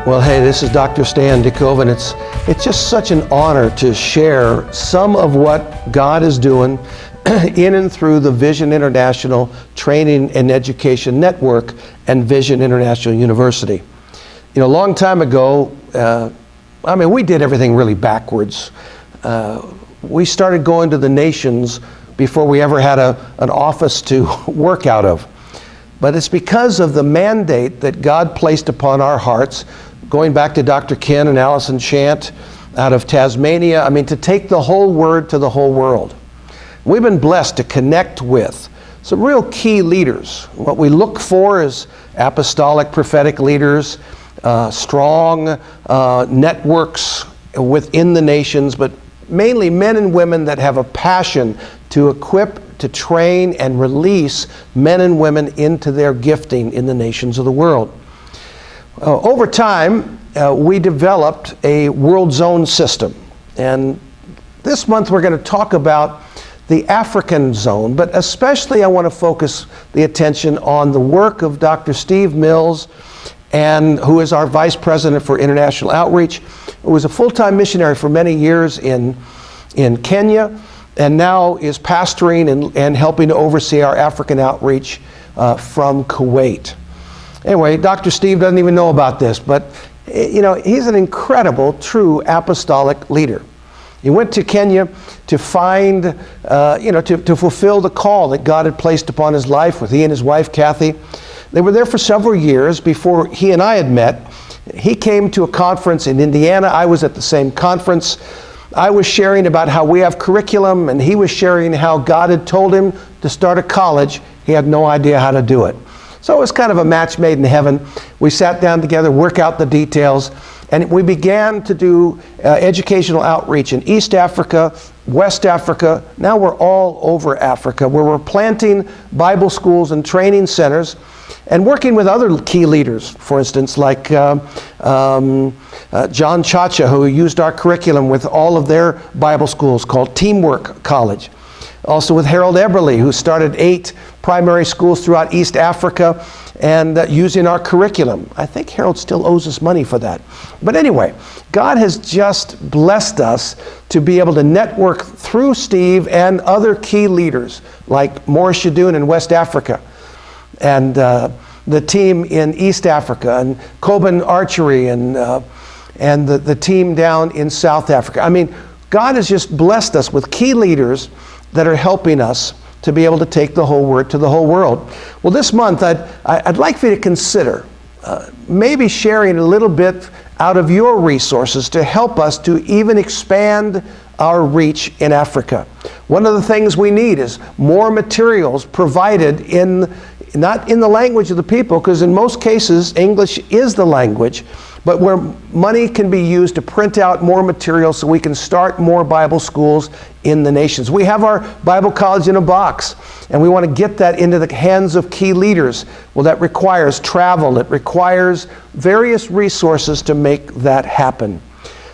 Well, hey, this is Dr. Stan, DeKoven. It's just such an honor to share some of what God is doing in and through the Vision International Training and Education Network and Vision International University. You know, a long time ago, we did everything really backwards. We started going to the nations before we ever had an office to work out of. But it's because of the mandate that God placed upon our hearts, going back to Dr. Ken and Allison Chant out of Tasmania, to take the whole word to the whole world. We've been blessed to connect with some real key leaders. What we look for is apostolic prophetic leaders, strong networks within the nations, but mainly men and women that have a passion to equip, to train, and release men and women into their gifting in the nations of the world. Over time, we developed a world zone system. And this month we're going to talk about the African zone, but especially I want to focus the attention on the work of Dr. Steve Mills, and who is our Vice President for International Outreach, who was a full-time missionary for many years in Kenya, and now is pastoring and helping to oversee our African outreach from Kuwait. Anyway, Dr. Steve doesn't even know about this, but he's an incredible, true apostolic leader. He went to Kenya to find, to fulfill the call that God had placed upon his life with he and his wife, Kathy. They were there for several years before he and I had met. He came to a conference in Indiana. I was at the same conference. I was sharing about how we have curriculum, and he was sharing how God had told him to start a college. He had no idea how to do it. So it was kind of a match made in heaven. We sat down together, work out the details, and we began to do educational outreach in East Africa, West Africa. Now we're all over Africa, where we're planting Bible schools and training centers and working with other key leaders, for instance, like John Chacha, who used our curriculum with all of their Bible schools called Teamwork College. Also with Harold Eberly, who started 8 primary schools throughout East Africa and using our curriculum. I think Harold still owes us money for that. But anyway, God has just blessed us to be able to network through Steve and other key leaders like Morris Shadoon in West Africa, and the team in East Africa, and Coben Archery, and the team down in South Africa. God has just blessed us with key leaders that are helping us to be able to take the whole word to the whole world. Well, this month I'd like for you to consider maybe sharing a little bit out of your resources to help us to even expand our reach in Africa. One of the things we need is more materials provided not in the language of the people, because in most cases English is the language, but where money can be used to print out more material so we can start more Bible schools in the nations. We have our Bible college in a box, and we want to get that into the hands of key leaders. Well, that requires travel. It requires various resources to make that happen.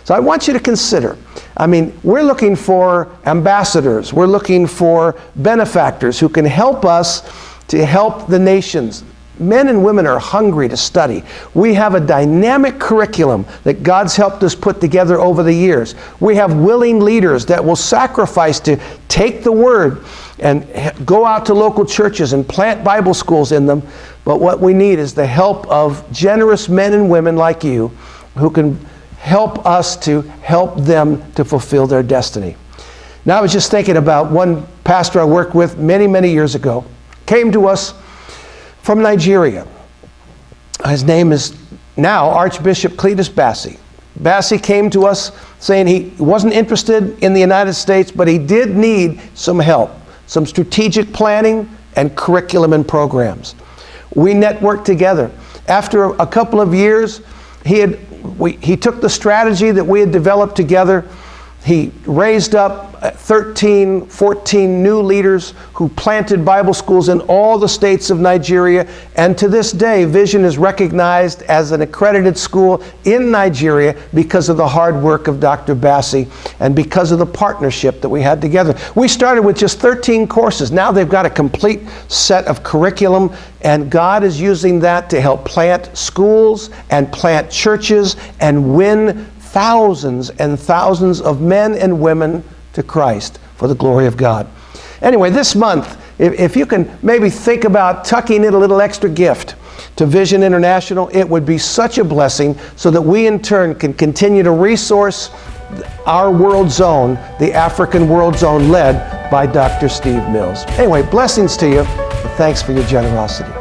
So I want you to consider, we're looking for ambassadors. We're looking for benefactors who can help us to help the nations. Men and women are hungry to study. We have a dynamic curriculum that God's helped us put together over the years. We have willing leaders that will sacrifice to take the word and go out to local churches and plant Bible schools in them. But what we need is the help of generous men and women like you who can help us to help them to fulfill their destiny. Now, I was just thinking about one pastor I worked with many, many years ago. Came to us from Nigeria. His name is now Archbishop Cletus Bassi. Bassi came to us saying he wasn't interested in the United States, but he did need some help, some strategic planning and curriculum and programs. We networked together. After a couple of years, he took the strategy that we had developed together He raised up 13, 14 new leaders who planted Bible schools in all the states of Nigeria. And to this day, Vision is recognized as an accredited school in Nigeria because of the hard work of Dr. Bassi and because of the partnership that we had together. We started with just 13 courses. Now they've got a complete set of curriculum, and God is using that to help plant schools and plant churches and win thousands and thousands of men and women to Christ for the glory of God. Anyway, this month, if you can maybe think about tucking in a little extra gift to Vision International, it would be such a blessing so that we in turn can continue to resource our World Zone, the African World Zone led by Dr. Steve Mills. Anyway, blessings to you. Thanks for your generosity.